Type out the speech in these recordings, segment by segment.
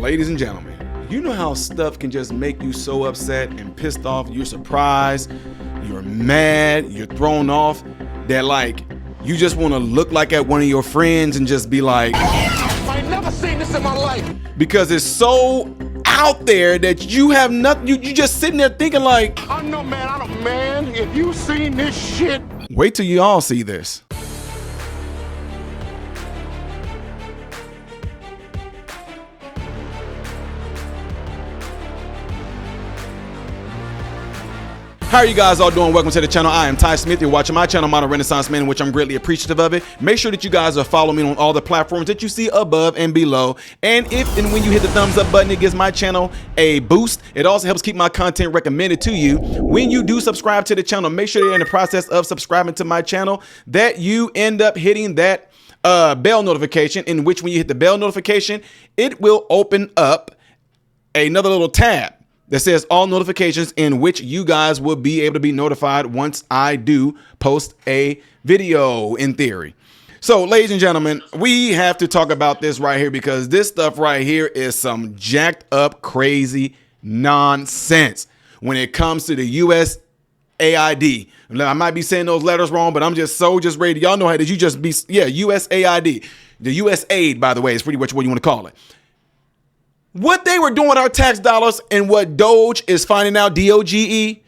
Ladies and gentlemen, you know how stuff can just make you so upset and pissed off, you're surprised, you're mad, you're thrown off, that like you just want to look like at one of your friends and just be like, I ain't never seen this in my life. Because it's so out there that you have nothing, you just sitting there thinking like, I know, man, if you seen this shit. Wait till you all see this. How are you guys all doing? Welcome to the channel. I am Ty Smith. You're watching my channel, Modern Renaissance Man, in which I'm greatly appreciative of it. Make sure that you guys are following me on all the platforms that you see above and below. And if and when you hit the thumbs up button, it gives my channel a boost. It also helps keep my content recommended to you. When you do subscribe to the channel, make sure you're in the process of subscribing to my channel, that you end up hitting that bell notification, in which when you hit the bell notification, it will open up another little tab that says all notifications, in which you guys will be able to be notified once I do post a video, in theory. So, ladies and gentlemen, we have to talk about this right here, because this stuff right here is some jacked up, crazy nonsense when it comes to the USAID. I might be saying those letters wrong, but I'm just ready. Y'all know how did you just be? Yeah, USAID. The USAID, by the way, is pretty much what you want to call it. What they were doing with our tax dollars, and what Doge is finding out, DOGE,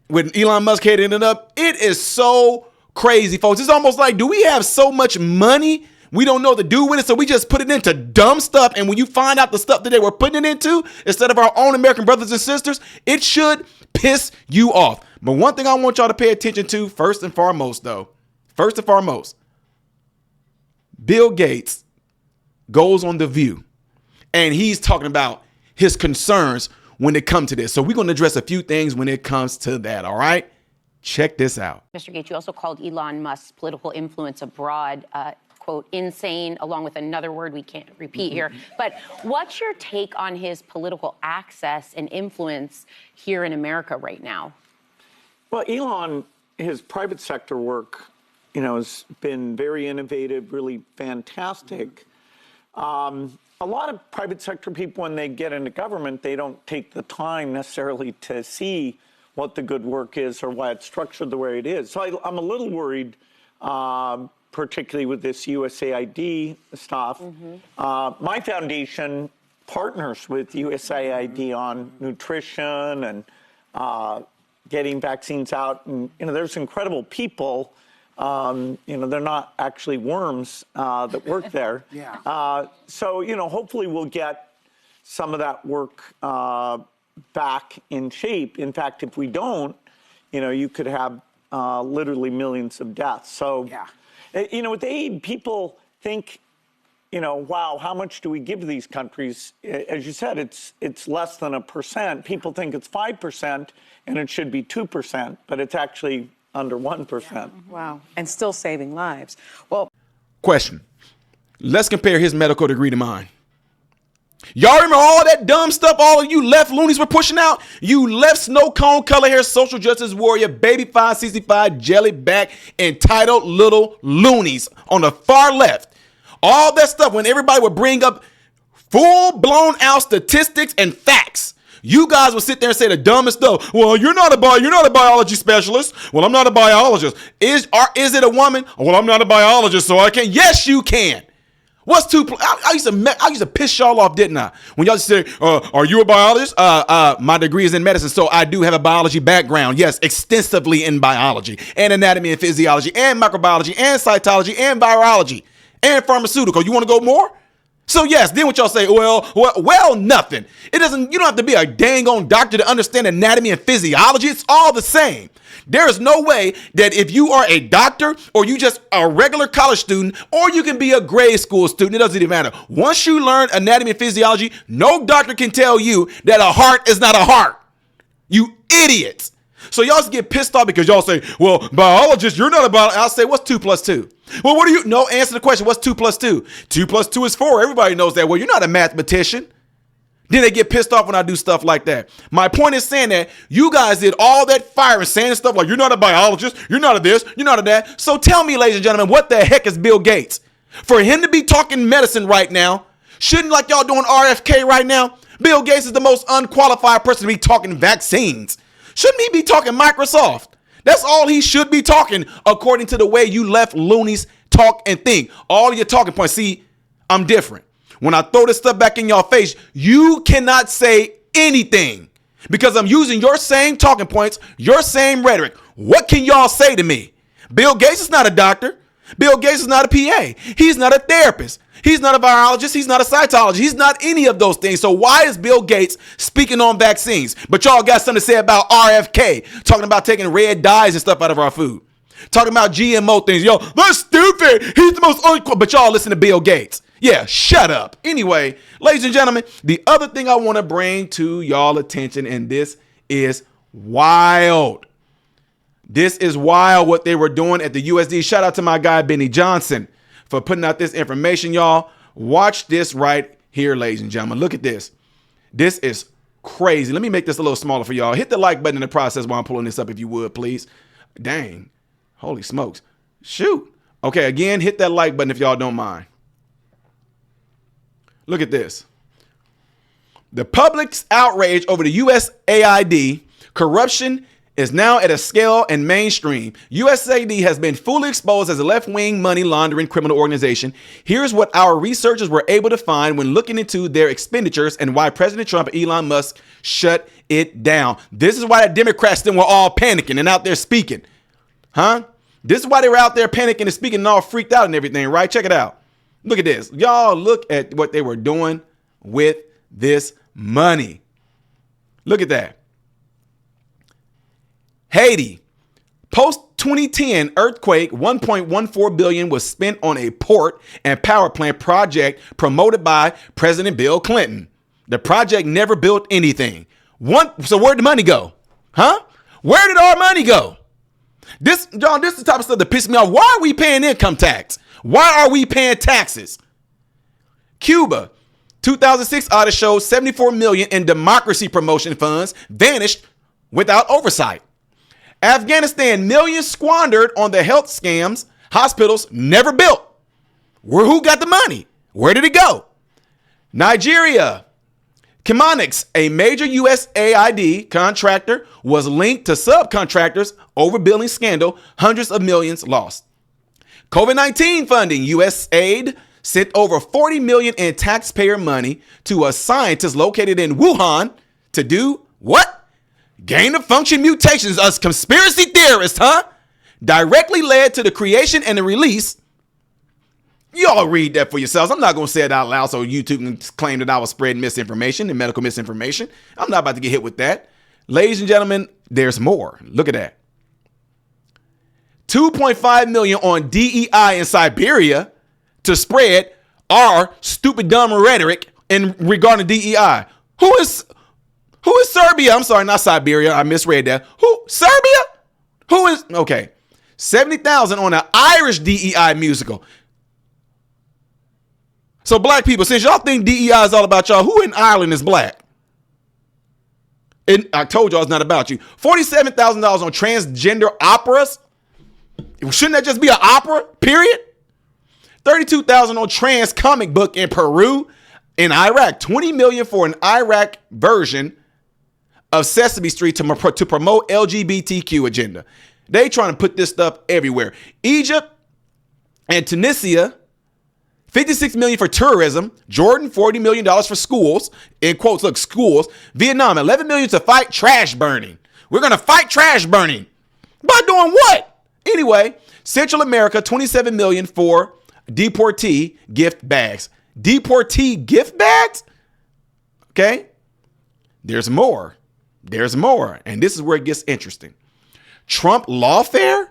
when Elon Musk had ended up, it is so crazy, folks. It's almost like, do we have so much money we don't know what to do with it, so we just put it into dumb stuff? And when you find out the stuff that they were putting it into, instead of our own American brothers and sisters, it should piss you off. But one thing I want y'all to pay attention to, first and foremost, Bill Gates goes on The View, and he's talking about his concerns when it comes to this. So we're going to address a few things when it comes to that. All right. Check this out. Mr. Gates, you also called Elon Musk's political influence abroad, quote, insane, along with another word we can't repeat here. But what's your take on his political access and influence here in America right now? Well, Elon, his private sector work, has been very innovative, really fantastic. A lot of private sector people, when they get into government, they don't take the time necessarily to see what the good work is or why it's structured the way it is. So I'm a little worried, particularly with this USAID stuff. My foundation partners with USAID on nutrition and getting vaccines out. And, there's incredible people. They're not actually worms that work there. So, hopefully we'll get some of that work back in shape. In fact, if we don't, you could have literally millions of deaths. So, with aid, people think, wow, how much do we give to these countries? As you said, it's less than 1%. People think it's 5%, and it should be 2%, but it's actually under 1%. Wow. And still saving lives. Well, question. Let's compare his medical degree to mine. Y'all remember all that dumb stuff all of you left loonies were pushing out? You left snow cone, color hair, social justice warrior, baby 565, jelly back, entitled little loonies on the far left. All that stuff, when everybody would bring up full blown out statistics and facts, you guys will sit there and say the dumbest stuff. Well, you're not a biology specialist. Well, I'm not a biologist. Is it a woman? Well, I'm not a biologist, so I can't. Yes, you can. What's two? I used to piss y'all off, didn't I? When y'all say, "Are you a biologist?" My degree is in medicine, so I do have a biology background. Yes, extensively in biology and anatomy and physiology and microbiology and cytology and virology and pharmaceutical. You want to go more? So yes, then what y'all say? Well, nothing. You don't have to be a dang on doctor to understand anatomy and physiology. It's all the same. There is no way that if you are a doctor or you just a regular college student or you can be a grade school student, it doesn't even matter. Once you learn anatomy and physiology, no doctor can tell you that a heart is not a heart. You idiots. So y'all just get pissed off because y'all say, well, biologist, you're not a biologist. I'll say, what's 2 + 2? Well, what do you know? Answer the question. What's 2 + 2? 2 + 2 is 4. Everybody knows that. Well, you're not a mathematician. Then they get pissed off when I do stuff like that. My point is saying that you guys did all that fire and saying stuff like you're not a biologist, you're not a this, you're not a that. So tell me, ladies and gentlemen, what the heck is Bill Gates? For him to be talking medicine right now, Shouldn't, like y'all doing RFK right now, Bill Gates is the most unqualified person to be talking vaccines. Shouldn't he be talking Microsoft? That's all he should be talking, according to the way you left loonies talk and think. All your talking points. See, I'm different. When I throw this stuff back in your face, you cannot say anything because I'm using your same talking points, your same rhetoric. What can y'all say to me? Bill Gates is not a doctor. Bill Gates is not a PA. He's not a therapist. He's not a virologist. He's not a cytologist. He's not any of those things. So why is Bill Gates speaking on vaccines? But y'all got something to say about RFK, talking about taking red dyes and stuff out of our food. Talking about GMO things. Yo, that's stupid. He's the most unqualified. But y'all listen to Bill Gates. Yeah, shut up. Anyway, ladies and gentlemen, the other thing I want to bring to y'all attention, and this is wild. This is wild what they were doing at the USD. Shout out to my guy, Benny Johnson, for putting out this information, y'all. Watch this right here, ladies and gentlemen. Look at this. This is crazy. Let me make this a little smaller for y'all. Hit the like button in the process while I'm pulling this up, if you would, please. Dang. Holy smokes. Shoot. Okay, again, hit that like button if y'all don't mind. Look at this. The public's outrage over the USAID corruption is now at a scale and mainstream. USAID has been fully exposed as a left-wing money laundering criminal organization. Here's what our researchers were able to find when looking into their expenditures and why President Trump and Elon Musk shut it down. This is why the Democrats then were all panicking and out there speaking. Huh? This is why they were out there panicking and speaking and all freaked out and everything, right? Check it out. Look at this. Y'all look at what they were doing with this money. Look at that. Haiti, post 2010 earthquake, $1.14 billion was spent on a port and power plant project promoted by President Bill Clinton. The project never built anything. So where'd the money go? Huh? Where did our money go? This is the type of stuff that pisses me off. Why are we paying income tax? Why are we paying taxes? Cuba, 2006 audit shows $74 million in democracy promotion funds vanished without oversight. Afghanistan, millions squandered on the health scams, hospitals never built. Who got the money? Where did it go? Nigeria, Chemonix, a major USAID contractor, was linked to subcontractors overbilling scandal, hundreds of millions lost. COVID-19 funding, USAID sent over $40 million in taxpayer money to a scientist located in Wuhan to do what? Gain of function mutations. Us conspiracy theorists, huh? Directly led to the creation and the release. Y'all read that for yourselves. I'm not going to say it out loud so YouTube can claim that I was spreading misinformation and medical misinformation. I'm not about to get hit with that. Ladies and gentlemen, there's more. Look at that. $2.5 million on DEI in Siberia to spread our stupid, dumb rhetoric in regarding DEI. Who is Serbia? I'm sorry, not Siberia. I misread that. Serbia? Who is? Okay. 70,000 on an Irish DEI musical. So black people, since y'all think DEI is all about y'all, who in Ireland is black? And I told y'all it's not about you. $47,000 on transgender operas. Shouldn't that just be an opera, period? $32,000 on trans comic book in Peru. In Iraq, $20 million for an Iraq version of Sesame Street to promote LGBTQ agenda. They trying to put this stuff everywhere. Egypt and Tunisia, $56 million for tourism. Jordan, $40 million for schools. In quotes, look, schools. Vietnam, $11 million to fight trash burning. We're going to fight trash burning. By doing what? Anyway, Central America, $27 million for deportee gift bags. Deportee gift bags? Okay. There's more. There's more. And this is where it gets interesting. Trump lawfare?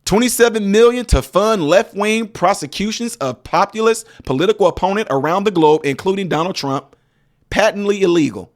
$27 million to fund left-wing prosecutions of populist political opponent around the globe, including Donald Trump. Patently illegal.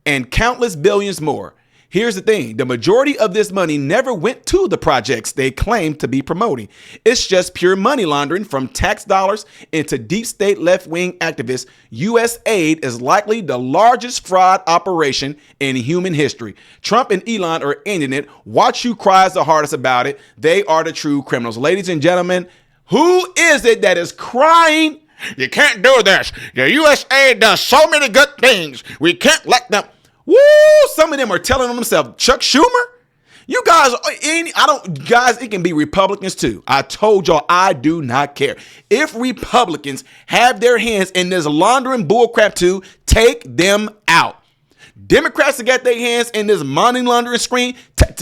And countless billions more. Here's the thing. The majority of this money never went to the projects they claim to be promoting. It's just pure money laundering from tax dollars into deep state left-wing activists. USAID is likely the largest fraud operation in human history. Trump and Elon are ending it. Watch who cries the hardest about it. They are the true criminals. Ladies and gentlemen, who is it that is crying You can't do this. The USAID does so many good things. We can't let them. Woo! Some of them are telling on themselves. Chuck Schumer, you guys, guys, it can be Republicans too. I told y'all I do not care. If Republicans have their hands in this laundering bullcrap too, take them out. Democrats that got their hands in this money laundering scheme, take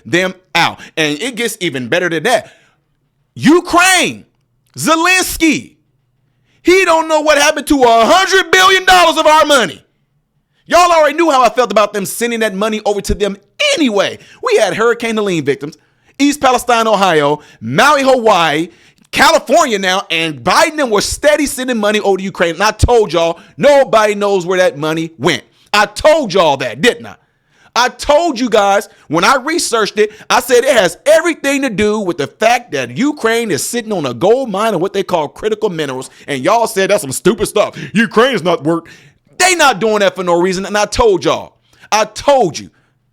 them out. And it gets even better than that. Ukraine, Zelensky, he don't know what happened to $100 billion of our money. Y'all already knew how I felt about them sending that money over to them anyway. We had Hurricane Helene victims, East Palestine, Ohio, Maui, Hawaii, California now, and Biden was steady sending money over to Ukraine. And I told y'all, nobody knows where that money went. I told y'all that, didn't I? I told you guys when I researched it, I said it has everything to do with the fact that Ukraine is sitting on a gold mine of what they call critical minerals. And y'all said that's some stupid stuff. Ukraine's not worth. They not doing that for no reason. And I told y'all, I told you,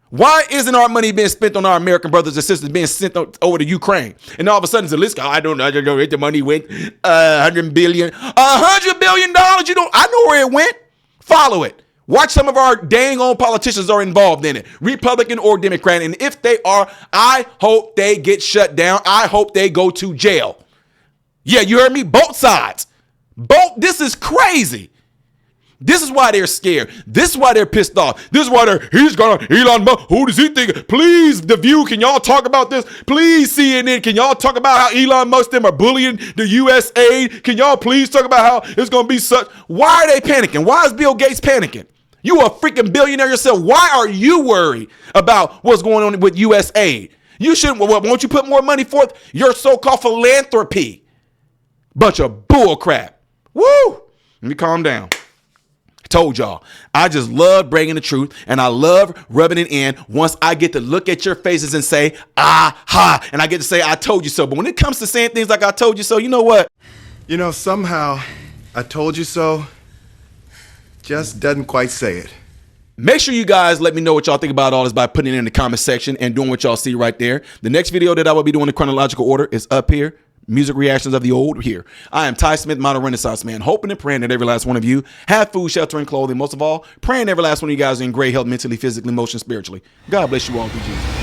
why isn't our money being spent on our American brothers and sisters being sent over to Ukraine? And all of a sudden, Zelensky, I don't know where the money went. $100 billion. $100 billion. I know where it went. Follow it. Watch some of our dang old politicians are involved in it, Republican or Democrat. And if they are, I hope they get shut down. I hope they go to jail. Yeah, you heard me? Both sides. This is crazy. This is why they're scared. This is why they're pissed off. This is why he's gonna Elon Musk. Who does he think? Please, The View, can y'all talk about this? Please, CNN, can y'all talk about how Elon Musk them are bullying the USAID? Can y'all please talk about how it's gonna be such? Why are they panicking? Why is Bill Gates panicking? You a freaking billionaire yourself. Why are you worried about what's going on with USAID? You shouldn't. Won't you put more money forth your so-called philanthropy? Bunch of bull crap. Woo! Let me calm down. Told y'all, I just love bringing the truth and I love rubbing it in once I get to look at your faces and say, aha, and I get to say, I told you so. But when it comes to saying things like I told you so, you know what? You know, somehow I told you so just doesn't quite say it. Make sure you guys let me know what y'all think about all this by putting it in the comment section and doing what y'all see right there. The next video that I will be doing in chronological order is up here. Music reactions of the old here. I am Ty Smith, modern Renaissance man, hoping and praying that every last one of you have food, shelter, and clothing. Most of all, praying every last one of you guys are in great health, mentally, physically, emotionally, spiritually. God bless you all through Jesus.